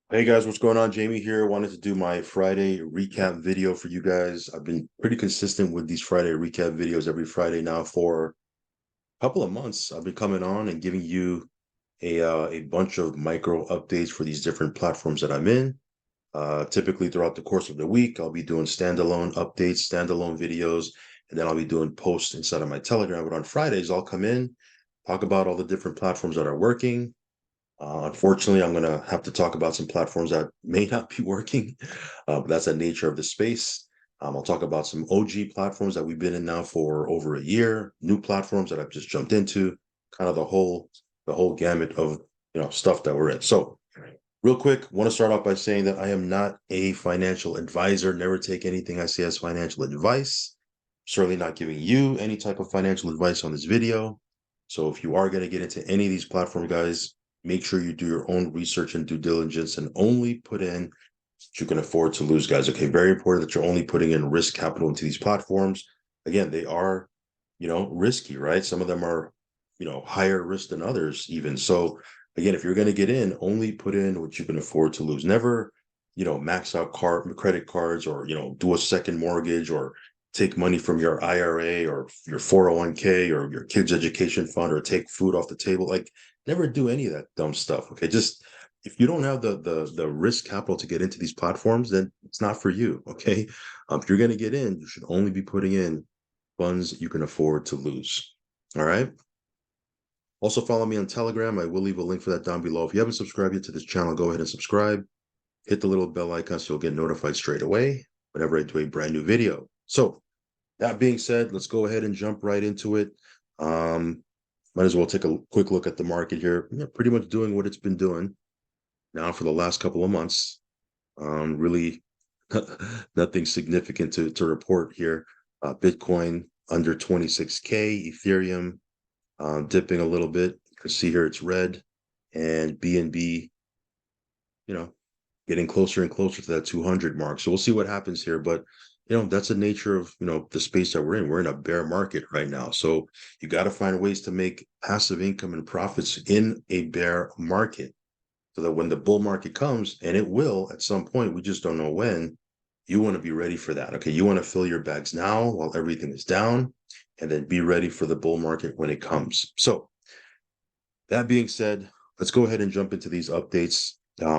Hey guys, what's going on? Jamie here. Wanted to do my Friday recap video for you guys. I've been pretty consistent with these Friday recap videos every Friday now for a couple of months. I've been coming on and giving you a bunch of micro updates for these different platforms that I'm in. Typically throughout the course of the week, I'll be doing standalone updates, standalone videos, and then I'll be doing posts inside of my Telegram. But on Fridays, I'll come in, talk about all the different platforms that are working. Unfortunately, I'm going to have to talk about some platforms that may not be working, but that's the nature of the space. I'll talk about some OG platforms that we've been in now for over a year, new platforms that I've just jumped into, kind of the whole gamut of stuff that we're in. So, real quick, want to start off by saying that I am not a financial advisor. Never take anything I say as financial advice. Certainly not giving you any type of financial advice on this video. So if you are going to get into any of these platforms, guys, make sure you do your own research and due diligence and only put in what you can afford to lose, guys. Okay, very important that you're only putting in risk capital into these platforms. Again, they are, risky, right? Some of them are, higher risk than others, even. So again, if you're going to get in, only put in what you can afford to lose. Never, max out credit cards or, do a second mortgage or take money from your IRA or your 401k or your kids' education fund or take food off the table. Like never do any of that dumb stuff. Okay. Just if you don't have the risk capital to get into these platforms, then it's not for you. Okay. If you're going to get in, you should only be putting in funds you can afford to lose. All right. Also, follow me on Telegram. I will leave a link for that down below. If you haven't subscribed yet to this channel, go ahead and subscribe. Hit the little bell icon so you'll get notified straight away whenever I do a brand new video. So, that being said, let's go ahead and jump right into it. Might as well take a quick look at the market here. Yeah, pretty much doing what it's been doing now for the last couple of months. Really, nothing significant to report here. Bitcoin under 26K, Ethereum dipping a little bit. You can see here it's red, and BNB, you know, getting closer and closer to that 200 mark. So we'll see what happens here. But that's the nature of the space that we're in. We're in a bear market right now, so you got to find ways to make passive income and profits in a bear market, so that when the bull market comes, and it will at some point, we just don't know when. You want to be ready for that. Okay, you want to fill your bags now while everything is down, and then be ready for the bull market when it comes. So that being said, let's go ahead and jump into these updates.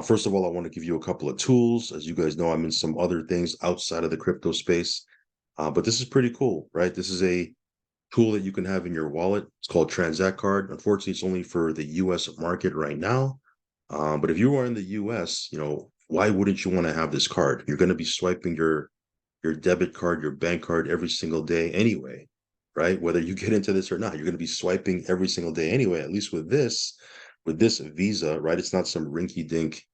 First of all, I want to give you a couple of tools. As you guys know, I'm in some other things outside of the crypto space, but this is pretty cool, right? This is a tool that you can have in your wallet. It's called Transact Card. Unfortunately, it's only for the US market right now. But if you are in the US, why wouldn't you want to have this card? You're going to be swiping your debit card, your bank card every single day anyway, right? Whether you get into this or not, you're going to be swiping every single day anyway. At least with this Visa, right? It's not some rinky dink,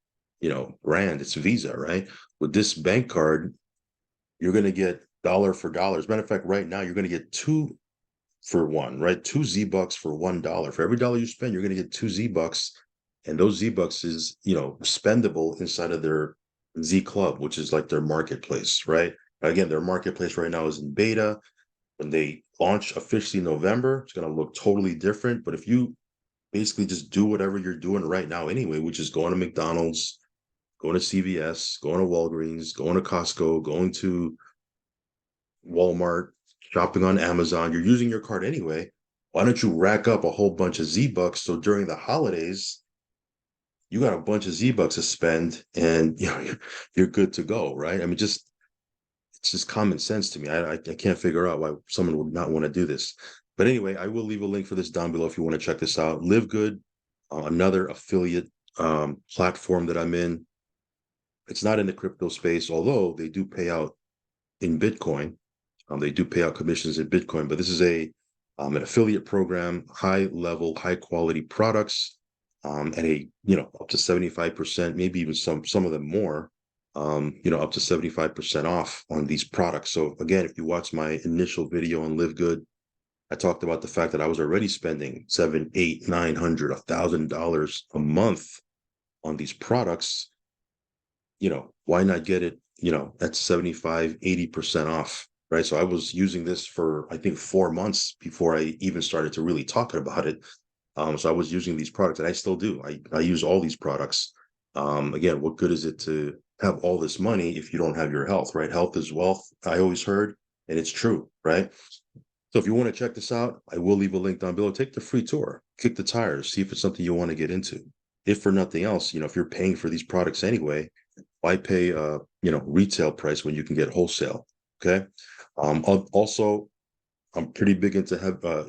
brand. It's Visa, right? With this bank card, you're going to get dollar for dollar. As a matter of fact, right now you're going to get two for one, right? Two Z bucks for $1. For every dollar you spend, you're going to get two Z bucks, and those Z bucks is spendable inside of their Z Club, which is like their marketplace, right? Again, their marketplace right now is in beta. When they launch officially in November, it's going to look totally different. But if you basically just do whatever you're doing right now anyway, which is going to McDonald's, going to CVS, going to Walgreens, going to Costco, going to Walmart, shopping on Amazon, you're using your card anyway. Why don't you rack up a whole bunch of Z bucks so during the holidays you got a bunch of Z bucks to spend, and you're good to go, right? I mean, it's just common sense to me. I can't figure out why someone would not want to do this. But anyway, I will leave a link for this down below if you want to check this out. Live Good, another affiliate platform that I'm in. It's not in the crypto space, although they do pay out in Bitcoin. They do pay out commissions in Bitcoin, but this is an affiliate program, high level, high quality products, at a up to 75%, maybe even some of them more, up to 75% off on these products. So again, if you watch my initial video on Live Good, I talked about the fact that I was already spending $700, $800, $900, $1,000 a month on these products. Why not get it, at 75, 80% off, right? So I was using this for, I think, 4 months before I even started to really talk about it. So I was using these products, and I still do. I use all these products. Again, what good is it to have all this money if you don't have your health, right? Health is wealth, I always heard, and it's true, right? So if you want to check this out, I will leave a link down below. Take the free tour, kick the tires, see if it's something you want to get into. If for nothing else, if you're paying for these products anyway, why pay retail price when you can get wholesale? Okay. Also, I'm pretty big into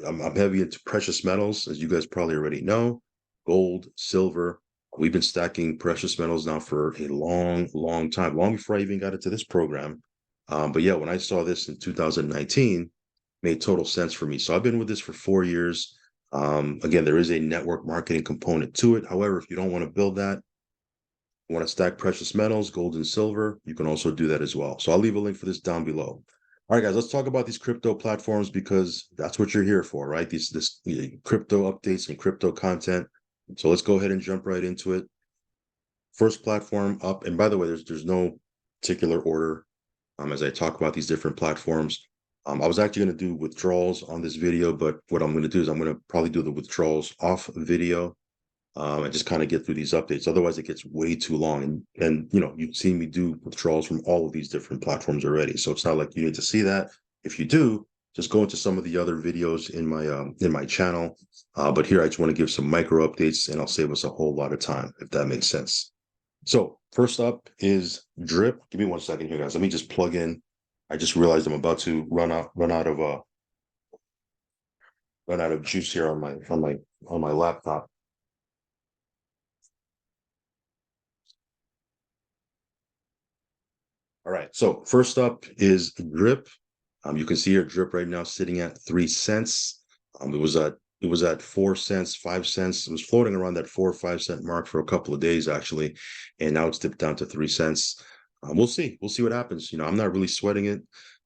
I'm heavy into precious metals, as you guys probably already know. Gold, silver. We've been stacking precious metals now for a long, long time, long before I even got into this program. But yeah, when I saw this in 2019, made total sense for me. So I've been with this for 4 years. Again, there is a network marketing component to it. However, if you don't want to build that, you want to stack precious metals, gold and silver, you can also do that as well. So I'll leave a link for this down below. All right, guys, let's talk about these crypto platforms because that's what you're here for, right? This crypto updates and crypto content. So let's go ahead and jump right into it. First platform up, and by the way, there's no particular order as I talk about these different platforms. I was actually going to do withdrawals on this video, but what I'm going to do is I'm going to probably do the withdrawals off video and just kind of get through these updates. Otherwise, it gets way too long. And you've seen me do withdrawals from all of these different platforms already. So it's not like you need to see that. If you do, just go into some of the other videos in my channel. But here I just want to give some micro updates and I'll save us a whole lot of time, if that makes sense. So first up is drip. Give me 1 second here, guys. Let me just plug in. I just realized I'm about to run out of juice here on my laptop. All right. So first up is drip. You can see here drip right now sitting at 3 cents. It was at 4 cents, 5 cents. It was floating around that 4 or 5 cent mark for a couple of days actually, and now it's dipped down to 3 cents. We'll see. We'll see what happens. I'm not really sweating it.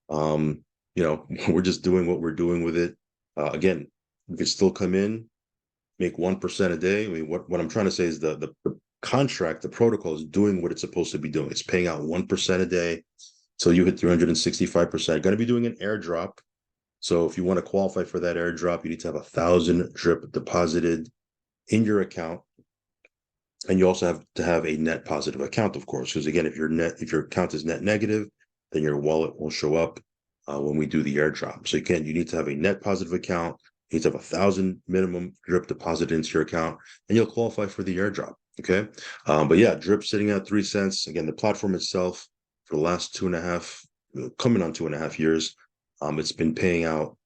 We're just doing what we're doing with it. Again, we could still come in, make 1% a day. I mean, what I'm trying to say is the contract, the protocol is doing what it's supposed to be doing. It's paying out 1% a day. So you hit 365%. Going to be doing an airdrop. So if you want to qualify for that airdrop, you need to have 1,000 drip deposited in your account. And you also have to have a net positive account, of course, because again, if your account is net negative, then your wallet will show up when we do the airdrop. So again, you need to have a net positive account. You need to have 1,000 minimum drip deposited into your account, and you'll qualify for the airdrop. Okay, but yeah, drip sitting at 3 cents. Again, the platform itself for the last 2.5, coming on 2.5 years, it's been paying out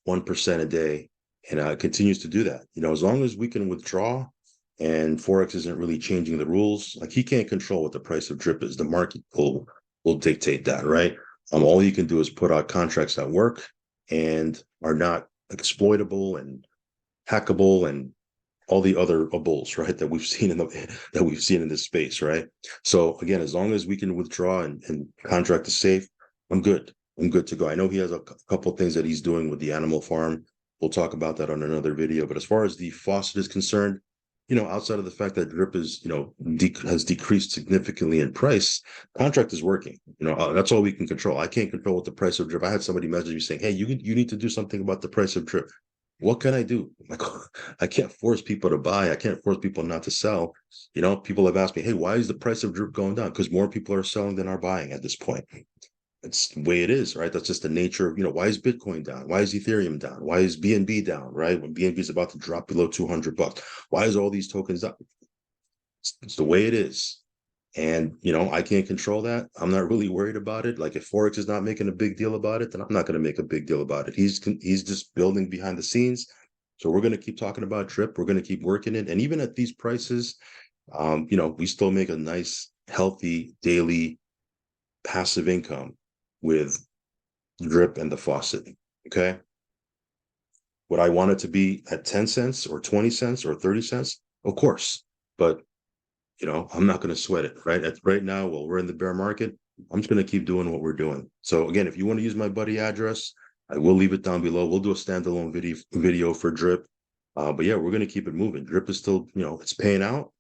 1% a day, and it continues to do that. As long as we can withdraw and Forex isn't really changing the rules, like he can't control what the price of drip is. The market will dictate that, right? All you can do is put out contracts that work and are not exploitable and hackable and all the other bulls, right? That we've seen in this space, right? So again, as long as we can withdraw and contract is safe, I'm good. I'm good to go. I know he has a couple of things that he's doing with the animal farm. We'll talk about that on another video. But as far as the faucet is concerned, outside of the fact that drip is, has decreased significantly in price, contract is working. That's all we can control. I can't control what the price of drip. I had somebody message me saying, "Hey, you need to do something about the price of drip." What can I do? Like, I can't force people to buy. I can't force people not to sell. People have asked me, "Hey, why is the price of drip going down?" Because more people are selling than are buying at this point. It's the way it is, right? That's just the nature of, why is Bitcoin down? Why is Ethereum down? Why is BNB down, right? When BNB is about to drop below $200, why is all these tokens up? It's the way it is. And, I can't control that. I'm not really worried about it. Like if Forex is not making a big deal about it, then I'm not going to make a big deal about it. He's just building behind the scenes. So we're going to keep talking about drip. We're going to keep working it. And even at these prices, we still make a nice, healthy, daily passive income with drip and the faucet. Okay. Would I want it to be at 10 cents or 20 cents or 30 cents? Of course. But I'm not going to sweat it, right? Right now, while we're in the bear market, I'm just going to keep doing what we're doing. So again, if you want to use my buddy address, I will leave it down below. We'll do a standalone video for drip. But yeah, we're going to keep it moving. Drip is still, it's paying out.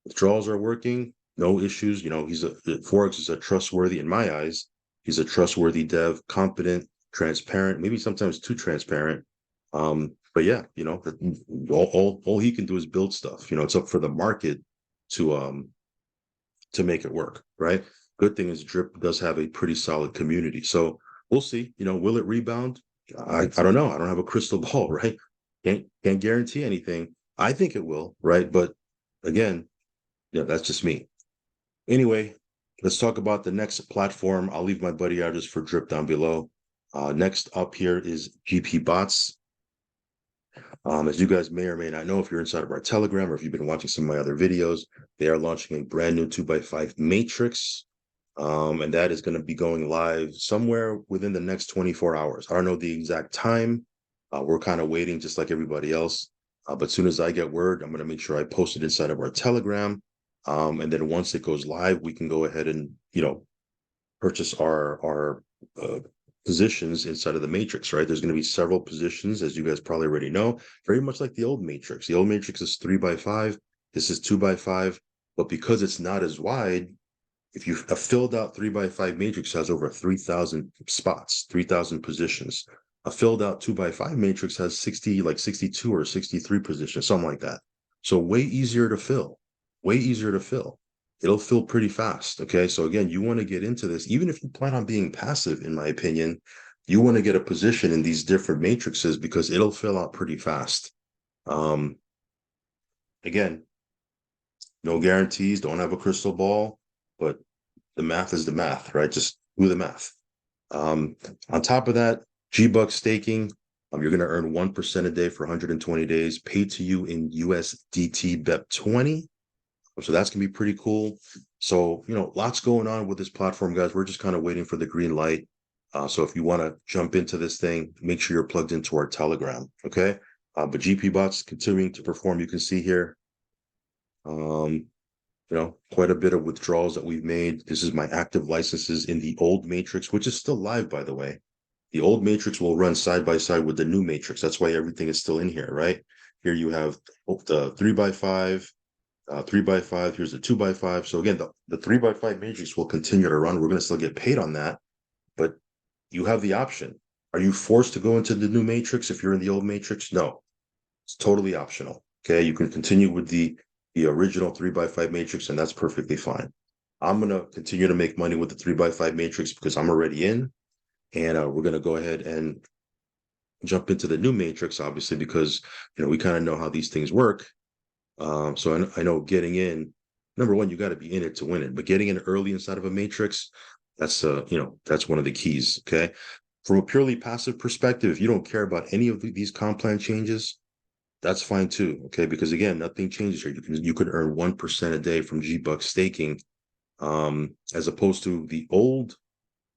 Withdrawals are working. No issues. Forex is a trustworthy, in my eyes, he's a trustworthy dev, competent, transparent, maybe sometimes too transparent. But yeah, all he can do is build stuff. It's up for the market to make it work, right? Good thing is Drip does have a pretty solid community. So we'll see. Will it rebound? I don't know. I don't have a crystal ball, right? Can't guarantee anything. I think it will, right? But again, that's just me. Anyway, let's talk about the next platform. I'll leave my buddy address for Drip down below. Next up here is GP Bots. As you guys may or may not know, if you're inside of our Telegram or if you've been watching some of my other videos, they are launching a brand new 2x5 matrix. And that is going to be going live somewhere within the next 24 hours. I don't know the exact time. We're kind of waiting just like everybody else. But as soon as I get word, I'm going to make sure I post it inside of our Telegram. And then once it goes live, we can go ahead and, purchase our positions inside of the matrix, right? There's going to be several positions, as you guys probably already know, very much like the old matrix. The old matrix is 3x5. This is 2x5. But because it's not as wide, if you a filled out 3x5 matrix has over 3,000 spots, 3,000 positions. A filled out 2x5 matrix has 62 or 63 positions, something like that. So way easier to fill, way easier to fill. It'll fill pretty fast. Okay. So again, you want to get into this, even if you plan on being passive, in my opinion, you want to get a position in these different matrices because it'll fill out pretty fast. Again, no guarantees, don't have a crystal ball, but the math is the math, right? Just do the math. On top of that, G-Buck staking, you're going to earn 1% a day for 120 days, paid to you in USDT BEP20. So that's going to be pretty cool. So, lots going on with this platform, guys. We're just kind of waiting for the green light. So if you want to jump into this thing, make sure you're plugged into our Telegram, okay? But GP Bots continuing to perform. You can see here, quite a bit of withdrawals that we've made. This is my active licenses in the old matrix, which is still live, by the way. The old matrix will run side by side with the new matrix. That's why everything is still in here, right? Here you have the 3x5, 3x5. Here's the 2x5. So again, the 3x5 matrix will continue to run. We're going to still get paid on that, but you have the option. Are you forced to go into the new matrix if you're in the old matrix? No, it's totally optional. Okay, you can continue with the original 3x5 matrix, and that's perfectly fine. I'm going to continue to make money with the 3x5 matrix because I'm already in, and we're going to go ahead and jump into the new matrix, obviously, because we kind of know how these things work. So I know getting in, number one, you got to be in it to win it, but getting in early inside of a matrix, that's that's one of the keys. Okay, from a purely passive perspective, if you don't care about any of these comp plan changes, that's fine too. Okay, because again, nothing changes here. You could earn 1% a day from G-Buck staking, as opposed to the old,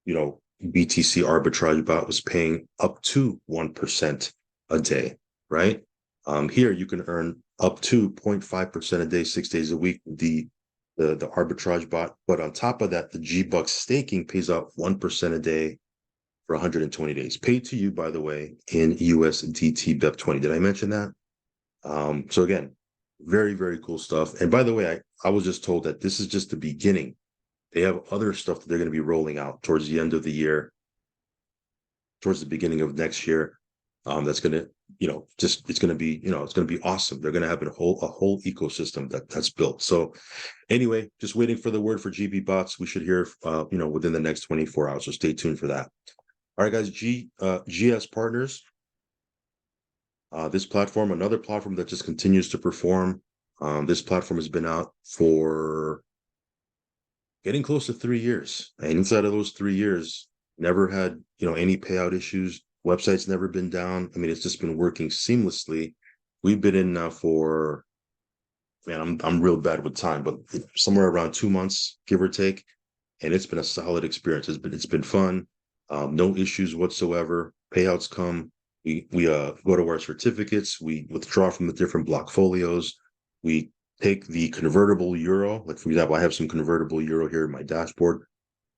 BTC arbitrage bot was paying up to 1% a day, right? Here you can earn up to 0.5% a day, 6 days a week, the arbitrage bot. But on top of that, the G-Buck staking pays out 1% a day for 120 days. Paid to you, by the way, in USDT BEP20. Did I mention that? So again, very, very cool stuff. And by the way, I was just told that this is just the beginning. They have other stuff that they're going to be rolling out towards the end of the year, towards the beginning of next year. That's going to, it's going to be, it's going to be awesome. They're going to have a whole ecosystem that's built. So anyway, just waiting for the word for GB bots. We should hear, within the next 24 hours. So stay tuned for that. All right, guys, GS Partners. This platform, another platform that just continues to perform. This platform has been out for getting close to 3 years. And inside of those 3 years, never had, any payout issues. Website's never been down. I mean, it's just been working seamlessly. We've been in now for, man, I'm real bad with time, but somewhere around 2 months, give or take. And it's been a solid experience. It's been fun. No issues whatsoever. Payouts come. We go to our certificates. We withdraw from the different block folios. We take the convertible euro. Like, for example, I have some convertible euro here in my dashboard.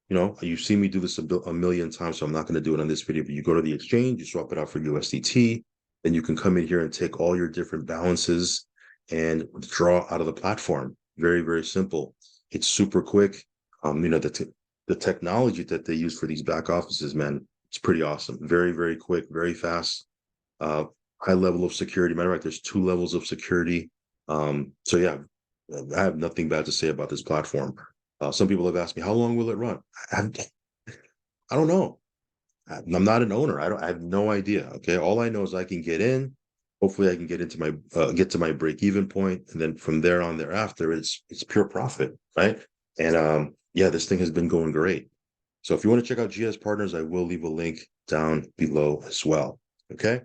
You've seen me do this a million times, so I'm not going to do it on this video, but you go to the exchange, you swap it out for USDT, then you can come in here and take all your different balances and withdraw out of the platform. Very, very simple. It's super quick. The technology that they use for these back offices, man, it's pretty awesome. Very, very quick, very fast, high level of security. Matter of fact, there's 2 levels of security. So yeah, I have nothing bad to say about this platform. Some people have asked me, how long will it run? I, I don't know. I'm not an owner. I have no idea. Okay. All I know is I can get in. Hopefully I can get into my, get to my break even point. And then from there on thereafter, it's pure profit. Right. And, yeah, this thing has been going great. So if you want to check out GS Partners, I will leave a link down below as well. Okay.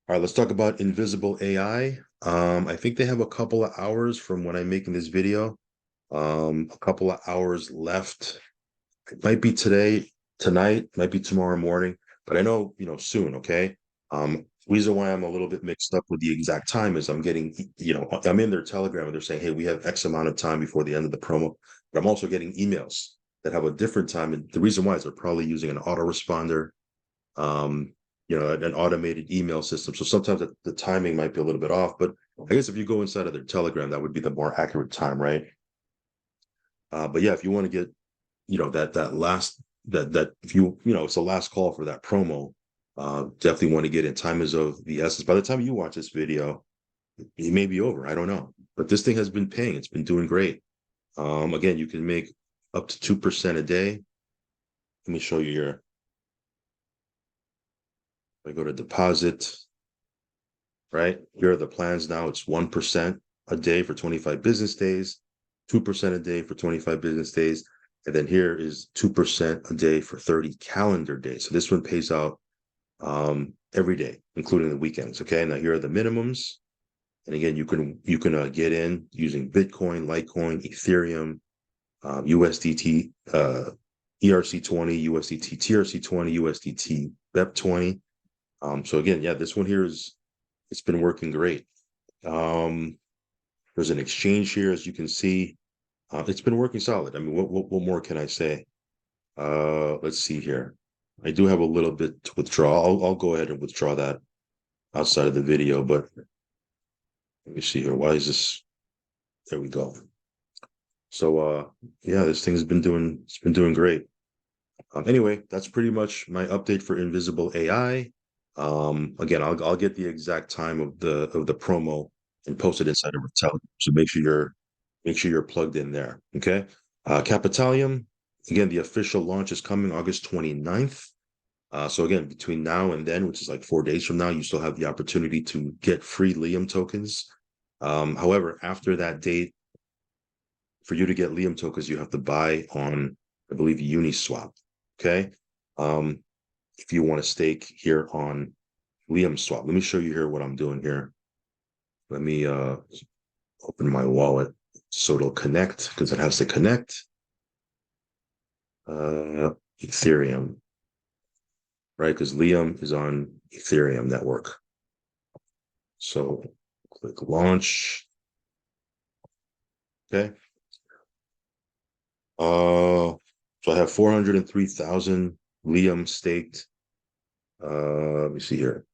All right, let's talk about Invisible AI. I think they have a couple of hours from when I'm making this video. A couple of hours left. It might be today, tonight, might be tomorrow morning, but I know, soon, okay? Reason why I'm a little bit mixed up with the exact time is I'm getting, I'm in their Telegram and they're saying, hey, we have X amount of time before the end of the promo. But I'm also getting emails that have a different time. And the reason why is they're probably using an autoresponder, um, an automated email system. So sometimes the timing might be a little bit off, but I guess if you go inside of their Telegram, that would be the more accurate time, right? But yeah, if you want to get, that last that if it's the last call for that promo, definitely want to get in. Time is of the essence. By the time you watch this video, it may be over. I don't know, but this thing has been paying. It's been doing great. Again, you can make up to 2% a day. Let me show you here. I go to deposit, right? Here are the plans now. It's 1% a day for 25 business days, 2% a day for 25 business days. And then here is 2% a day for 30 calendar days. So this one pays out every day, including the weekends. Okay. Now here are the minimums. And again, you can get in using Bitcoin, Litecoin, Ethereum, USDT, ERC20, USDT, TRC20, USDT, BEP20. So again, yeah, this one here it's been working great. There's an exchange here, as you can see. It's been working solid. I mean, what more can I say? Let's see here. I do have a little bit to withdraw. I'll go ahead and withdraw that outside of the video, but let me see here. Why is this? There we go. So yeah, this thing's been doing great. Anyway, that's pretty much my update for Invisible AI. Again, I'll get the exact time of the promo and post it inside of Telegram. So make sure you're plugged in there. Okay. Capitalium, again, the official launch is coming August 29th. So again, between now and then, which is like 4 days from now, you still have the opportunity to get free Liam tokens. However, after that date, for you to get Liam tokens, you have to buy on, I believe, Uniswap. Okay. If you want to stake here on Liam Swap, let me show you here what I'm doing here. Let me open my wallet so it'll connect, because it has to connect. Ethereum, right? Because Liam is on Ethereum network. So click launch. Okay. So I have 403,000 Liam staked. Let me see here.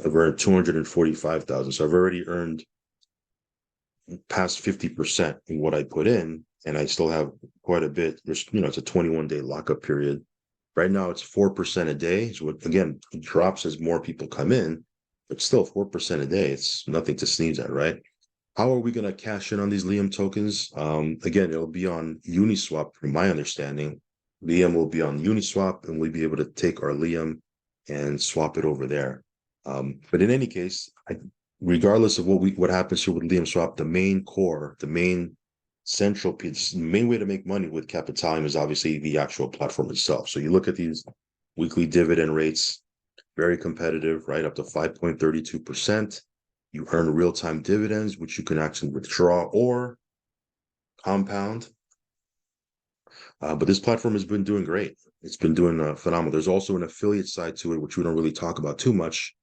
I've earned 245,000. So I've already earned past 50% in what I put in, and I still have quite a bit. There's, it's a 21-day lockup period. Right now it's 4% a day. So again, it drops as more people come in, but still 4% a day. It's nothing to sneeze at, right? How are we going to cash in on these Liam tokens? Again, it'll be on Uniswap, from my understanding. Liam will be on Uniswap, and we'll be able to take our Liam and swap it over there. But in any case, regardless of what happens here with Liam Swap, the main core, the main central piece, the main way to make money with Capitalium is obviously the actual platform itself. So you look at these weekly dividend rates, very competitive, right? Up to 5.32%. You earn real-time dividends, which you can actually withdraw or compound. But this platform has been doing great. It's been doing phenomenal. There's also an affiliate side to it, which we don't really talk about too much.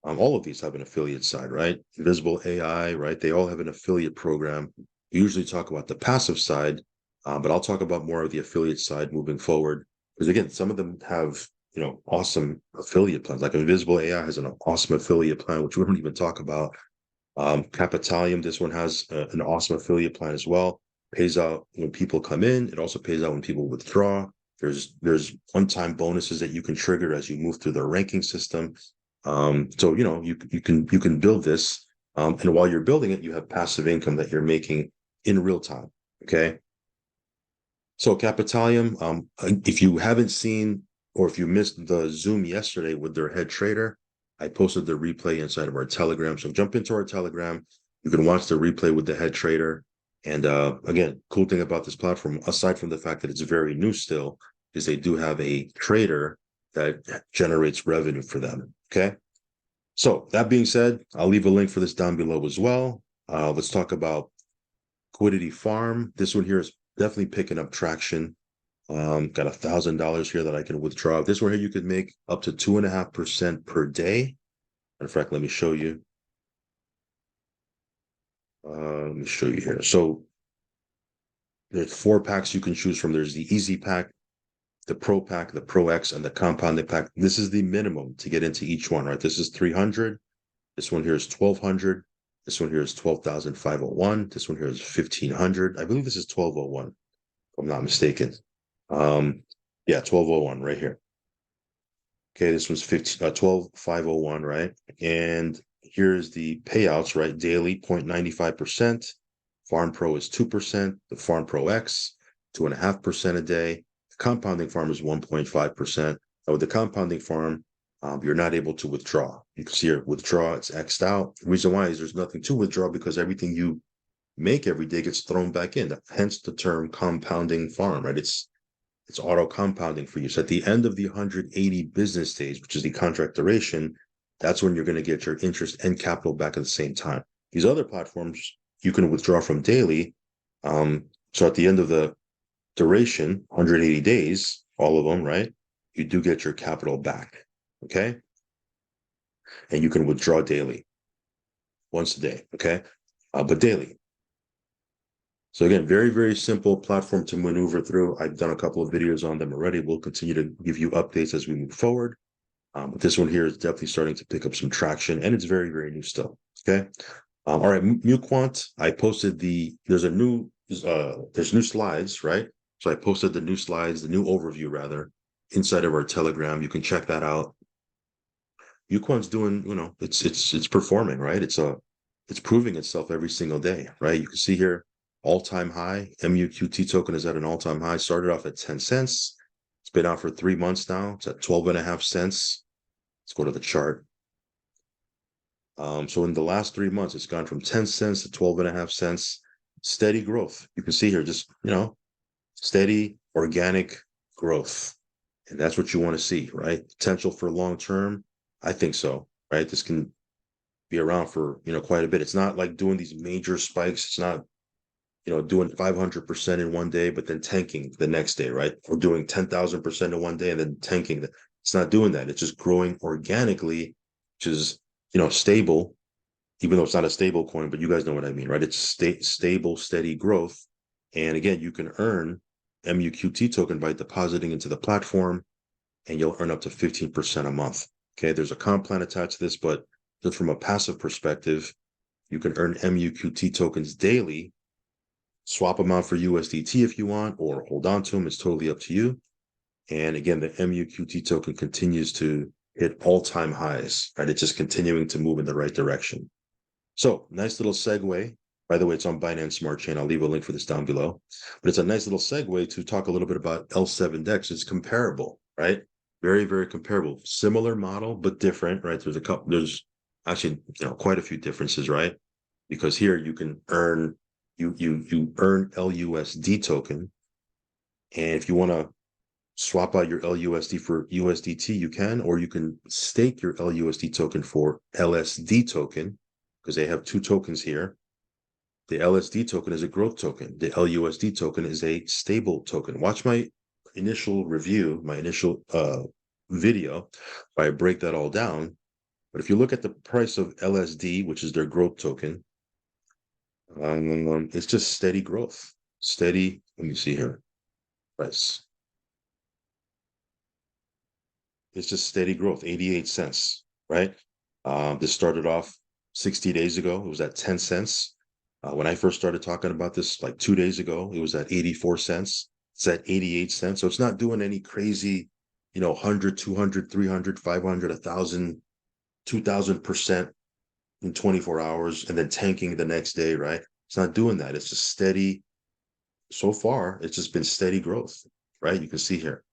All of these have an affiliate side, right? Invisible AI, right? They all have an affiliate program. We usually talk about the passive side, but I'll talk about more of the affiliate side moving forward. Because again, some of them have, awesome affiliate plans. Like Invisible AI has an awesome affiliate plan, which we don't even talk about. Capitalium, this one has an awesome affiliate plan as well. Pays out when people come in. It also pays out when people withdraw. There's one-time bonuses that you can trigger as you move through their ranking system. So you can build this And while you're building it, you have passive income that you're making in real time. Okay. So Capitalium, if you haven't seen or if you missed the Zoom yesterday with their head trader, I posted the replay inside of our Telegram. So jump into our Telegram. You can watch the replay with the head trader. And again, cool thing about this platform, aside from the fact that it's very new still, is they do have a trader that generates revenue for them. Okay. So that being said, I'll leave a link for this down below as well. Let's talk about Liquidity Farm. This one here is definitely picking up traction. Got $1,000 here that I can withdraw. This one here you could make up to 2.5% per day. In fact, let me show you. Let me show you here. So there's 4 packs you can choose from. There's the Easy Pack, the Pro Pack, the Pro X, and the Compounded Pack. This is the minimum to get into each one, right? This is 300. This one here is 1,200. This one here is 12,501. This one here is 1,500. I believe this is 1,201, if I'm not mistaken. Yeah, 1,201 right here. Okay, this one's 12,501, right? And here's the payouts, right? Daily 0.95%. Farm Pro is 2%. The Farm Pro X, 2.5% a day. The compounding farm is 1.5%. Now with the compounding farm, you're not able to withdraw. You can see here, withdraw, it's X'd out. The reason why is there's nothing to withdraw because everything you make every day gets thrown back in. Hence the term compounding farm, right? It's auto compounding for you. So at the end of the 180 business days, which is the contract duration, that's when you're going to get your interest and capital back at the same time. These other platforms you can withdraw from daily. So at the end of the duration, 180 days, all of them, right? You do get your capital back. Okay. And you can withdraw daily, once a day. Okay. But daily. So again, very, very simple platform to maneuver through. I've done a couple of videos on them already. We'll continue to give you updates as we move forward. But this one here is definitely starting to pick up some traction, and it's very, very new still. Okay. All right, MuQuant. I posted there's new slides, right? So I posted the new slides, the new overview rather, inside of our Telegram. You can check that out. MuQuant's doing, it's performing, right? It's proving itself every single day, right? You can see here, all-time high. MUQT token is at an all-time high. Started off at 10 cents. It's been out for 3 months now. It's at 12.5 cents. Let's go to the chart. So in the last 3 months, it's gone from 10 cents to 12.5 cents. Steady growth. You can see here, just, steady organic growth. And that's what you want to see, right? Potential for long-term. I think so, right? This can be around for, quite a bit. It's not like doing these major spikes. It's not, doing 500% in one day, but then tanking the next day, right? Or doing 10,000% in one day and then tanking. It's not doing that. It's just growing organically, which is, stable, even though it's not a stable coin, but you guys know what I mean, right? It's stable, steady growth. And again, you can earn MUQT token by depositing into the platform, and you'll earn up to 15% a month. Okay, there's a comp plan attached to this, but just from a passive perspective, you can earn MUQT tokens daily. Swap them out for USDT if you want, or hold on to them. It's totally up to you. And again, the MUQT token continues to hit all-time highs, right? It's just continuing to move in the right direction. So nice little segue. By the way, it's on Binance Smart Chain. I'll leave a link for this down below. But it's a nice little segue to talk a little bit about L7 DEX. It's comparable, right? Very, very comparable. Similar model, but different, right? There's actually, quite a few differences, right? Because here you can earn, you earn LUSD token. And if you want to swap out your LUSD for USDT, you can, or you can stake your LUSD token for LSD token, because they have 2 tokens here. The LSD token is a growth token. The LUSD token is a stable token. Watch my initial review, my initial video, where I break that all down. But if you look at the price of LSD, which is their growth token, it's just steady growth. Steady, let me see here, price. It's just steady growth, 88 cents, right? This started off 60 days ago. It was at 10 cents. When I first started talking about this like 2 days ago, it was at 84 cents. It's at 88 cents. So it's not doing any crazy, 100, 200, 300, 500, 1,000, 2,000% in 24 hours and then tanking the next day, right? It's not doing that. It's just steady. So far, it's just been steady growth, right? You can see here.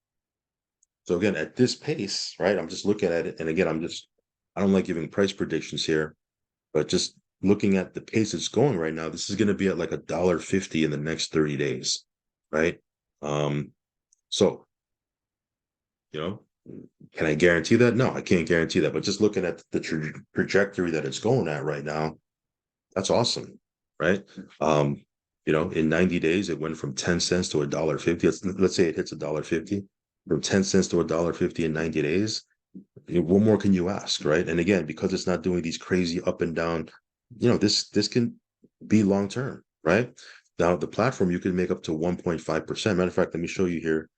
So again, at this pace, right? I'm just looking at it, and again, I don't like giving price predictions here, but just looking at the pace it's going right now, this is going to be at like $1.50 in the next 30 days, right? Um, so you know, can I guarantee that? No, I can't guarantee that. But just looking at the trajectory that it's going at right now, that's awesome, right? In 90 days, it went from 10 cents to $1.50. Let's say it hits $1.50, from 10 cents to $1.50 in 90 days. What more can you ask, right? And again, because it's not doing these crazy up and down, this can be long term, right? Now, the platform you can make up to 1.5%. Matter of fact, let me show you here.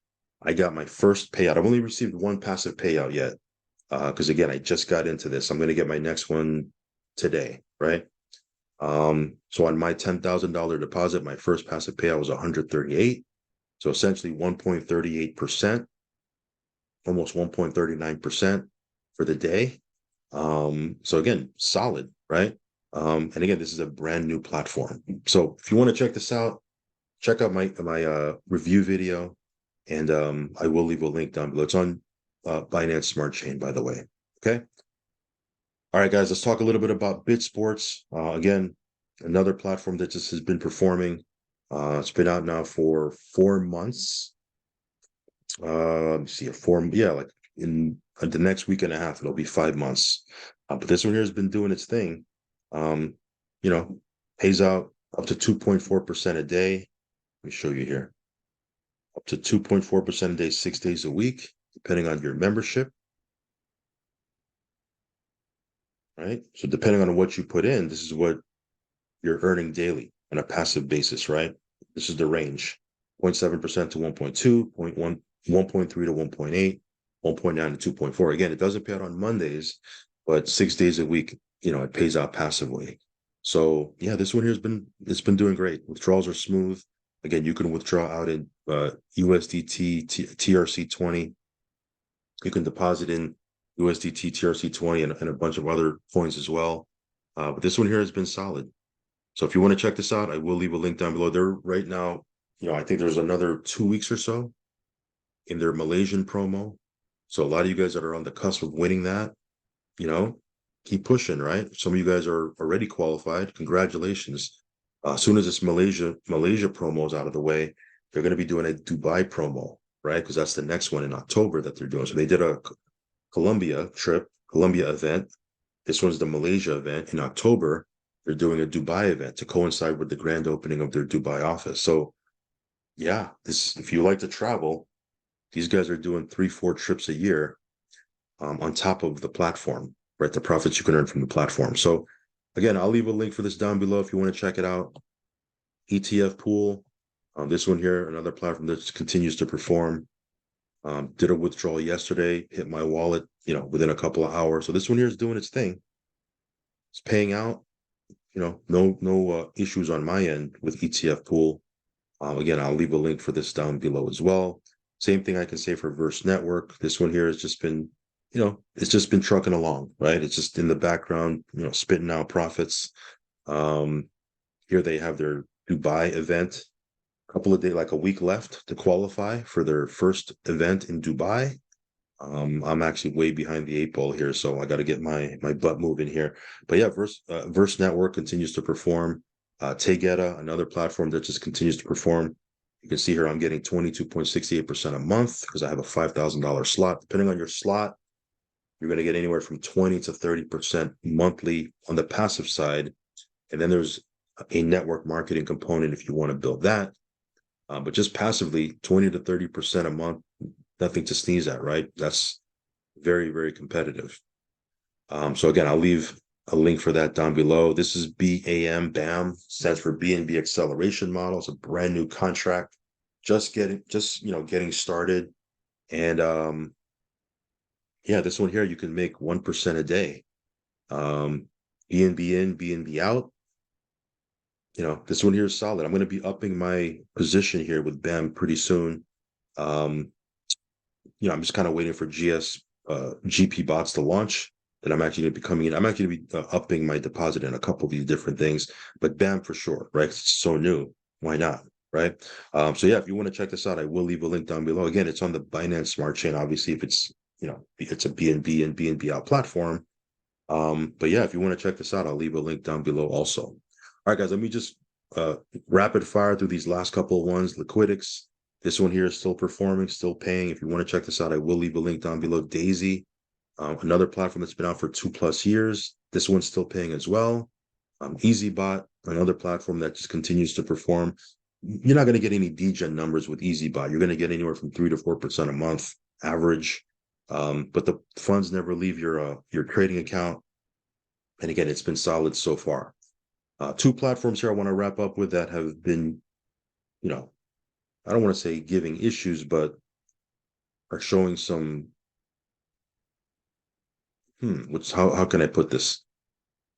I got my first payout. I've only received one passive payout yet, because again, I just got into this. I'm going to get my next one today, right? So on my $10,000 deposit, my first passive payout was 138. So essentially 1.38%, almost 1.39% for the day. So again, solid, right? And again, this is a brand new platform. So if you want to check this out, check out my review video, and I will leave a link down below. It's on Binance Smart Chain, by the way. Okay. All right, guys, let's talk a little bit about BitSports. Again, another platform that just has been performing. It's been out now for 4 months. Let me see, like in the next week and a half, it'll be 5 months. But this one here has been doing its thing. Um, Pays out up to 2.4% a day. Let me show you here. Up to 2.4% a day, 6 days a week, depending on your membership. Right? So depending on what you put in, this is what you're earning daily on a passive basis, right? This is the range. 0.7% to 1.2, 1.3 to 1.8, 1.9 to 2.4. Again, it doesn't pay out on Mondays, but 6 days a week, it pays out passively. So yeah, this one here it's been doing great. Withdrawals are smooth. Again, you can withdraw out in USDT, TRC20. You can deposit in USDT, TRC20, and a bunch of other coins as well. But this one here has been solid. So if you want to check this out, I will leave a link down below. They're right now, I think there's another 2 weeks or so in their Malaysian promo. So a lot of you guys that are on the cusp of winning that, keep pushing, right? Some of you guys are already qualified. Congratulations. As soon as this Malaysia promo is out of the way, they're going to be doing a Dubai promo, right? Because that's the next one in October that they're doing. So they did a Colombia event. This one's the Malaysia event in October. They're doing a Dubai event to coincide with the grand opening of their Dubai office. So yeah, if you like to travel, these guys are doing 3-4 trips a year, on top of the platform, right? The profits you can earn from the platform. So again, I'll leave a link for this down below if you want to check it out. ETF pool. This one here, another platform that continues to perform. Did a withdrawal yesterday, hit my wallet, within a couple of hours. So this one here is doing its thing. It's paying out. No issues on my end with ETF pool. Again, I'll leave a link for this down below as well. Same thing I can say for Verse Network. This one here has just been, it's just been trucking along, right? It's just in the background, spitting out profits. Here they have their Dubai event, a couple of days, like a week left to qualify for their first event in Dubai. I'm actually way behind the 8 ball here, so I got to get my butt moving here. But yeah, Verse Network continues to perform. Tegeta, another platform that just continues to perform. You can see here I'm getting 22.68% a month because I have a $5,000 slot. Depending on your slot, you're going to get anywhere from 20 to 30% monthly on the passive side. And then there's a network marketing component if you want to build that. But just passively, 20 to 30% a month, nothing to sneeze at, right? That's very, very competitive. So again, I'll leave a link for that down below. This is BAM, stands for BNB Acceleration Model. It's a brand new contract, just getting started. And yeah, this one here, you can make 1% a day. BNB in, BNB out. This one here is solid. I'm going to be upping my position here with BAM pretty soon. I'm just kind of waiting for GP bots to launch. that I'm actually going to be coming in. I'm actually going to be upping my deposit in a couple of these different things, but BAM for sure, right? It's so new. Why not? Right. So yeah, if you want to check this out, I will leave a link down below. Again, it's on the Binance Smart Chain. Obviously, if it's, it's a BNB and BNB out platform. But yeah, if you want to check this out, I'll leave a link down below also. All right, guys, let me just rapid fire through these last couple of ones. Liquidix, this one here is still performing, still paying. If you want to check this out, I will leave a link down below. Daisy, another platform that's been out for 2+ years. This one's still paying as well. EasyBot, another platform that just continues to perform. You're not going to get any degen numbers with EasyBot. You're going to get anywhere from 3 to 4% a month average. But the funds never leave your trading account. And again, it's been solid so far. Two platforms here I want to wrap up with that have been, I don't want to say giving issues, but are showing some, how can I put this?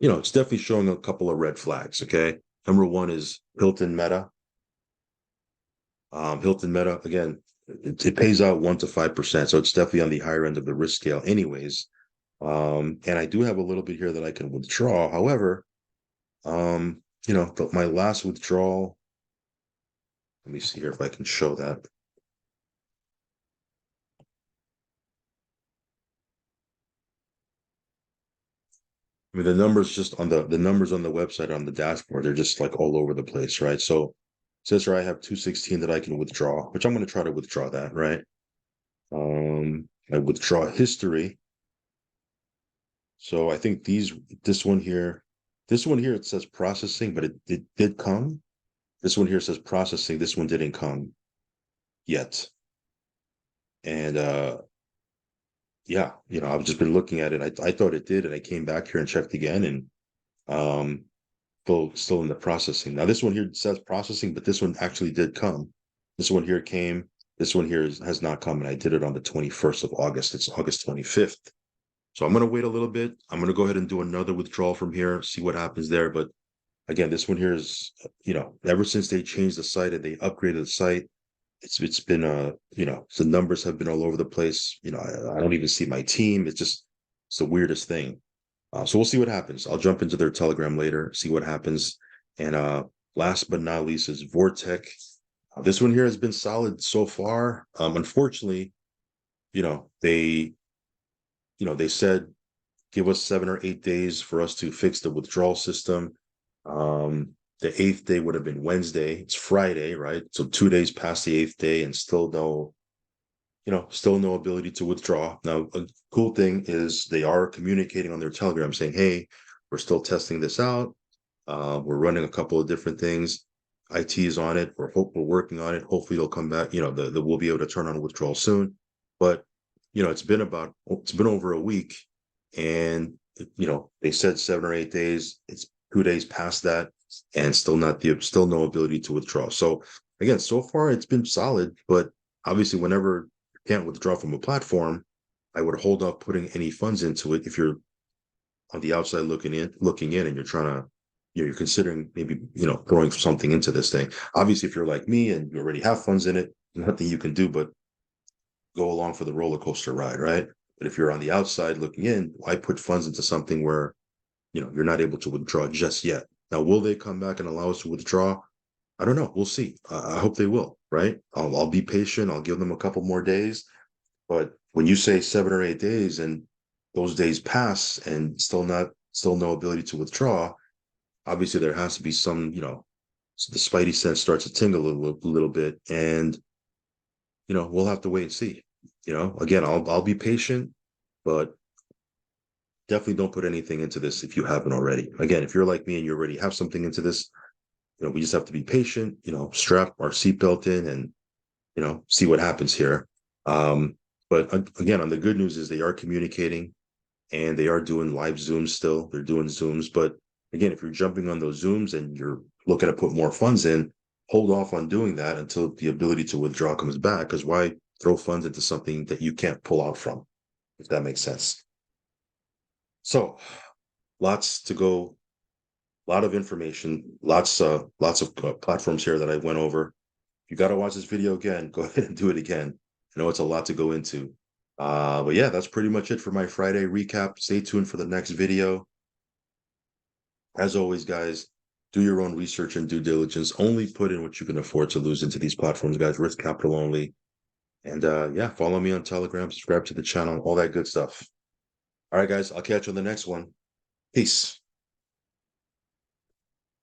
It's definitely showing a couple of red flags. Okay. Number one is Hilton Meta. Hilton Meta, again, it pays out 1 to 5%. So it's definitely on the higher end of the risk scale anyways. And I do have a little bit here that I can withdraw. However, my last withdrawal, let me see here if I can show that. I mean, the numbers just on the numbers on the website on the dashboard, they're just like all over the place, right? So it says here I have 216 that I can withdraw, which I'm going to try to withdraw that, right? I withdraw history. So I think this one here, it says processing, but it did come. This one here says processing. This one didn't come yet. And yeah, I've just been looking at it. I thought it did, and I came back here and checked again, and um, still in the processing. Now this one here says processing, but this one actually did come. This one here came. This one here has not come, and I did it on the 21st of August. It's August 25th. So I'm going to wait a little bit. I'm going to go ahead and do another withdrawal from here, see what happens there. But again, this one here is, ever since they changed the site and they upgraded the site, it's been the numbers have been all over the place. I don't even see my team. It's the weirdest thing. So we'll see what happens. I'll jump into their Telegram later, see what happens. And last but not least is Vortec. This one here has been solid so far. Unfortunately, they they said give us 7 or 8 days for us to fix the withdrawal system. The 8th day would have been Wednesday. It's Friday, right? So 2 days past the 8th day and still no ability to withdraw. Now, a cool thing is they are communicating on their Telegram saying, hey, we're still testing this out. We're running a couple of different things. IT is on it. We're working on it. Hopefully they'll come back. We'll be able to turn on withdrawal soon. But, it's been over a week, and, they said 7 or 8 days. It's 2 days past that, and still no ability to withdraw. So again, so far it's been solid, but obviously whenever you can't withdraw from a platform, I would hold off putting any funds into it if you're on the outside looking in, and you're trying to, you're considering maybe, throwing something into this thing. Obviously, if you're like me and you already have funds in it, nothing you can do but go along for the roller coaster ride, right? But if you're on the outside looking in, why put funds into something where, you're not able to withdraw just yet? Now, will they come back and allow us to withdraw? I don't know. We'll see. I hope they will, right? I'll be patient. I'll give them a couple more days. But when you say 7 or 8 days and those days pass and still no ability to withdraw, obviously there has to be some, the spidey sense starts to tingle a little bit, and we'll have to wait and see. Again, I'll be patient, but definitely don't put anything into this if you haven't already. Again, if you're like me and you already have something into this, we just have to be patient, strap our seatbelt in and, see what happens here. But again, on the good news is they are communicating and they are doing live Zooms still. They're doing Zooms. But again, if you're jumping on those Zooms and you're looking to put more funds in, hold off on doing that until the ability to withdraw comes back. Because why throw funds into something that you can't pull out from, if that makes sense? So lots to go, a lot of information, lots of platforms here that I went over. If you got to watch this video again, go ahead and do it again. I know it's a lot to go into. But yeah, that's pretty much it for my Friday recap. Stay tuned for the next video. As always, guys, do your own research and due diligence. Only put in what you can afford to lose into these platforms, guys. Risk capital only. And yeah, follow me on Telegram, subscribe to the channel, all that good stuff. All right, guys, I'll catch you on the next one. Peace.